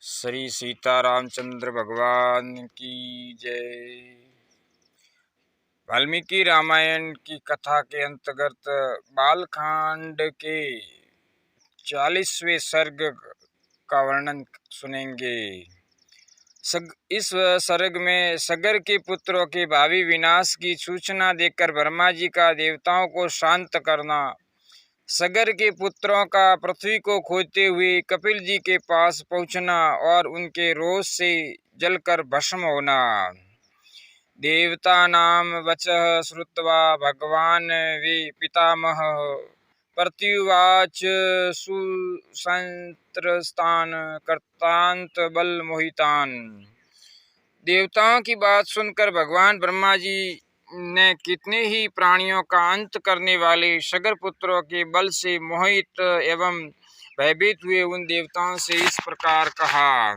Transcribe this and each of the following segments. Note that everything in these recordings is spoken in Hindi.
श्री सीता रामचंद्र भगवान की जय। वाल्मीकि रामायण की कथा के अंतर्गत बालकांड के 40वें सर्ग का वर्णन सुनेंगे। इस सर्ग में सगर के पुत्रों के भावी विनाश की सूचना देकर ब्रह्मा जी का देवताओं को शांत करना, सगर के पुत्रों का पृथ्वी को खोजते हुए कपिल जी के पास पहुंचना और उनके रोष से जलकर भस्म होना। देवता नाम वचः श्रुत्वा भगवान वे पितामह प्रत्युवाच सुसंत्रस्तान कर्तांत बल मोहितान। देवताओं की बात सुनकर भगवान ब्रह्मा जी ने कितने ही प्राणियों का अंत करने वाले सगर पुत्रों के बल से मोहित एवं भयभीत हुए उन देवताओं से इस प्रकार कहा।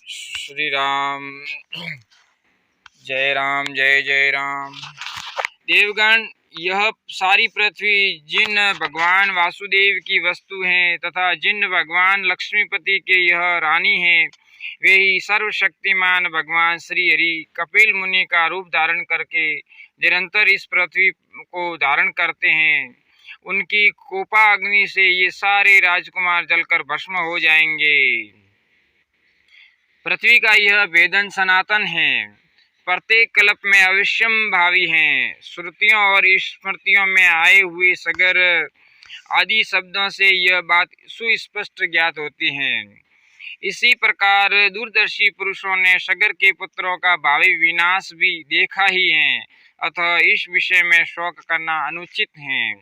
श्री राम जय जय राम। देवगण, यह सारी पृथ्वी जिन भगवान वासुदेव की वस्तु है तथा जिन भगवान लक्ष्मीपति के यह रानी है, वे ही सर्वशक्तिमान भगवान श्री हरि कपिल मुनि का रूप धारण करके निरंतर इस पृथ्वी को धारण करते हैं। उनकी कोपाग्नि से ये सारे राजकुमार जलकर भस्म हो जाएंगे। पृथ्वी का यह वेदन सनातन है, प्रत्येक कल्प में अवश्यम भावी हैं। श्रुतियों और स्मृतियों में आए हुए सगर आदि शब्दों से यह बात सुस्पष्ट ज्ञात होती है। इसी प्रकार दूरदर्शी पुरुषों ने सगर के पुत्रों का भावी विनाश भी देखा ही है, अतः इस विषय में शोक करना अनुचित है।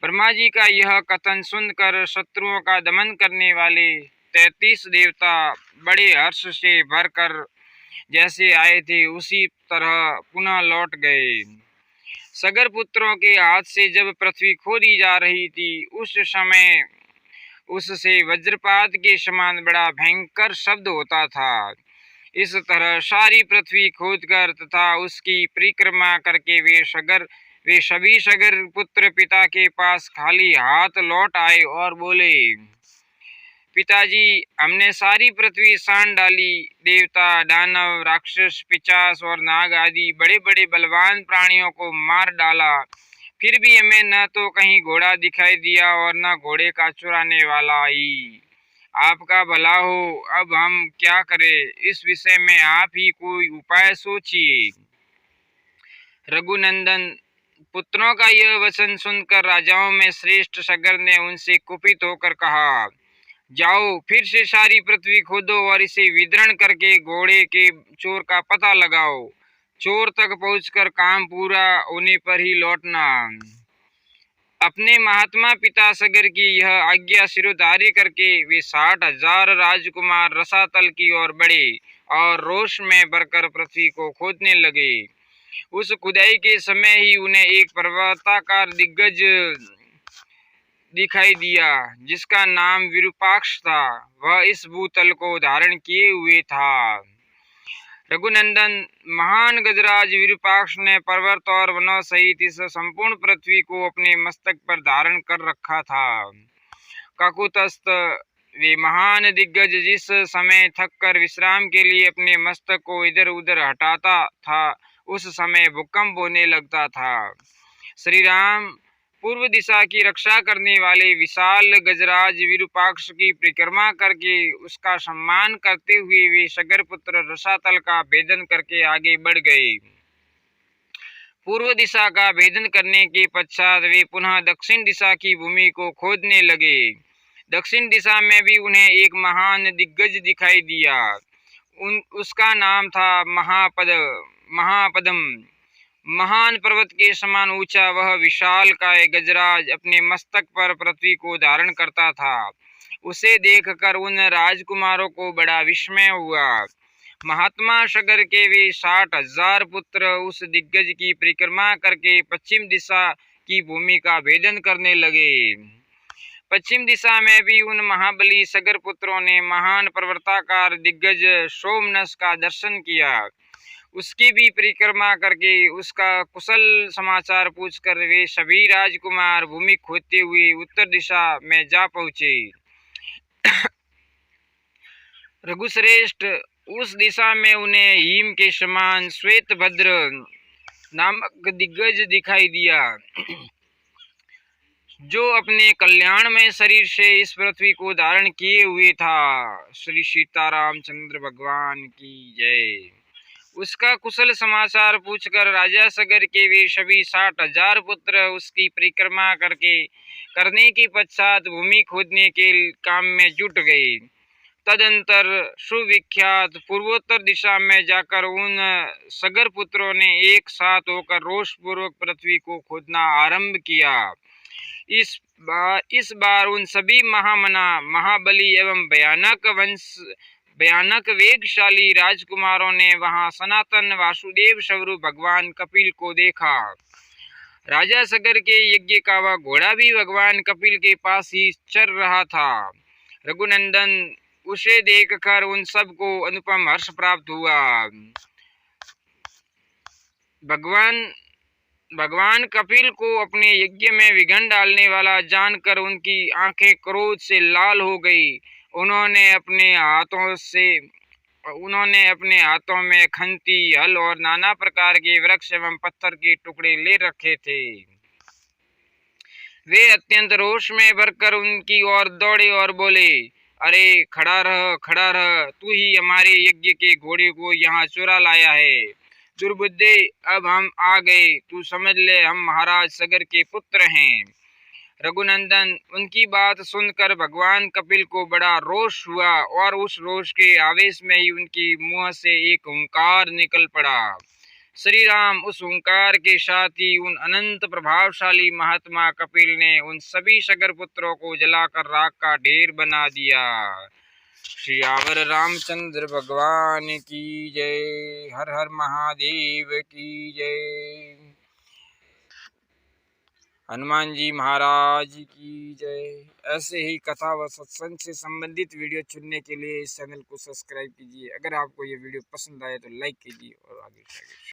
ब्रह्मा जी का यह कथन सुनकर शत्रुओं का दमन करने वाले 33 देवता बड़े हर्ष से भरकर जैसे आए थे उसी तरह पुनः लौट गए। सगर पुत्रों के हाथ से जब पृथ्वी खोदी जा रही थी, उस समय उससे वज्रपात के समान बड़ा भयंकर शब्द होता था। इस तरह सारी पृथ्वी खोदकर तथा उसकी परिक्रमा करके वे सभी सगर पुत्र पिता के पास खाली हाथ लौट आए और बोले, पिताजी, हमने सारी पृथ्वी सान डाली। देवता, दानव, राक्षस, पिशाच और नाग आदि बड़े बड़े बलवान प्राणियों को मार डाला, फिर भी हमें न तो कहीं घोड़ा दिखाई दिया और न घोड़े का चुराने वाला आई। आपका भला हो, अब हम क्या करें? इस विषय में आप ही कोई उपाय सोचिए। रघुनंदन, पुत्रों का यह वचन सुनकर राजाओं में श्रेष्ठ सगर ने उनसे कुपित होकर कहा, जाओ, फिर से सारी पृथ्वी खोदो और इसे विदरण करके घोड़े के चोर का पता लगाओ। चोर तक पहुंचकर काम पूरा होने पर ही लौटना। अपने महात्मा पिता सगर की यह आज्ञा सिरोधार्य करके वे 60,000 राजकुमार रसातल की ओर बढ़े और रोष में भरकर पृथ्वी को खोदने लगे। उस खुदाई के समय ही उन्हें एक पर्वताकार दिग्गज दिखाई दिया, जिसका नाम विरूपाक्ष था। वह इस भूतल को धारण किए हुए था। रघुनंदन, महान गजराज विरूपाक्ष ने पर्वत और वनों सहित इस संपूर्ण पृथ्वी को अपने मस्तक पर धारण कर रखा था। काकुतस्थ, वे महान दिग्गज जिस समय थककर विश्राम के लिए अपने मस्तक को इधर उधर हटाता था, उस समय भूकंप होने लगता था। श्री राम, पूर्व दिशा की रक्षा करने वाले विशाल गजराज विरूपाक्ष की परिक्रमा करके उसका सम्मान करते हुए वे सगर पुत्र रसातल का भेदन करके आगे बढ़ गए। पूर्व दिशा का भेदन करने के पश्चात वे पुनः दक्षिण दिशा की भूमि को खोदने लगे। दक्षिण दिशा में भी उन्हें एक महान दिग्गज दिखाई दिया। उसका नाम था महापदम। महान पर्वत के समान ऊंचा वह विशाल काय गजराज अपने मस्तक पर पृथ्वी को धारण करता था। उसे देखकर उन राजकुमारों को बड़ा विस्मय हुआ। महात्मा सगर के वे 60,000 पुत्र उस दिग्गज की परिक्रमा करके पश्चिम दिशा की भूमि का भेदन करने लगे। पश्चिम दिशा में भी उन महाबली सगर पुत्रों ने महान पर्वताकार दिग्गज सोमनस का दर्शन किया। उसकी भी परिक्रमा करके उसका कुशल समाचार पूछकर वे सभी राजकुमार भूमि खोदते हुए उत्तर दिशा में जा पहुँचे। रघुश्रेष्ठ उस दिशा में उन्हें हिम के समान श्वेतभद्र नामक दिग्गज दिखाई दिया, जो अपने कल्याणमय शरीर से इस पृथ्वी को धारण किए हुए था। श्री सीतारामचंद्र भगवान की जय। उसका कुशल समाचार पूछकर राजा सगर के वे सभी 60,000 पुत्र उसकी परिक्रमा करने के पश्चात भूमि खोदने के काम में जुट गए। तदंतर सुविख्यात पूर्वोत्तर दिशा में जाकर उन सगर पुत्रों ने एक साथ होकर रोषपूर्वक पृथ्वी को खोदना आरंभ किया। इस बार उन सभी महामना, महाबली एवं भयानक वेगशाली राजकुमारों ने वहां सनातन वासुदेव स्वरूप भगवान कपिल को देखा। राजा सगर के यज्ञ का वह घोड़ा भी भगवान कपिल के पास ही चल रहा था। रघुनंदन उसे देखकर उन सबको अनुपम हर्ष प्राप्त हुआ। भगवान कपिल को अपने यज्ञ में विघ्न डालने वाला जानकर उनकी आंखें क्रोध से लाल हो गई। उन्होंने अपने हाथों में खंती, हल और नाना प्रकार के वृक्ष एवं पत्थर के टुकड़े ले रखे थे। वे अत्यंत रोष में भरकर उनकी ओर दौड़े और बोले, अरे खड़ा रह, तू ही हमारे यज्ञ के घोड़े को यहाँ चुरा लाया है। दुर्बुद्धे, अब हम आ गए, तू समझ ले हम महाराज सगर के पुत्र हैं। रघुनंदन उनकी बात सुनकर भगवान कपिल को बड़ा रोष हुआ और उस रोष के आवेश में ही उनकी मुंह से एक ओंकार निकल पड़ा। श्री राम उस ओंकार के साथ ही उन अनंत प्रभावशाली महात्मा कपिल ने उन सभी सगर पुत्रों को जलाकर राख का ढेर बना दिया। श्रीयावर रामचंद्र भगवान की जय। हर हर महादेव की जय। हनुमान जी महाराज की जय। ऐसे ही कथा व सत्संग से संबंधित वीडियो चुनने के लिए इस चैनल को सब्सक्राइब कीजिए। अगर आपको ये वीडियो पसंद आए तो लाइक कीजिए और आगे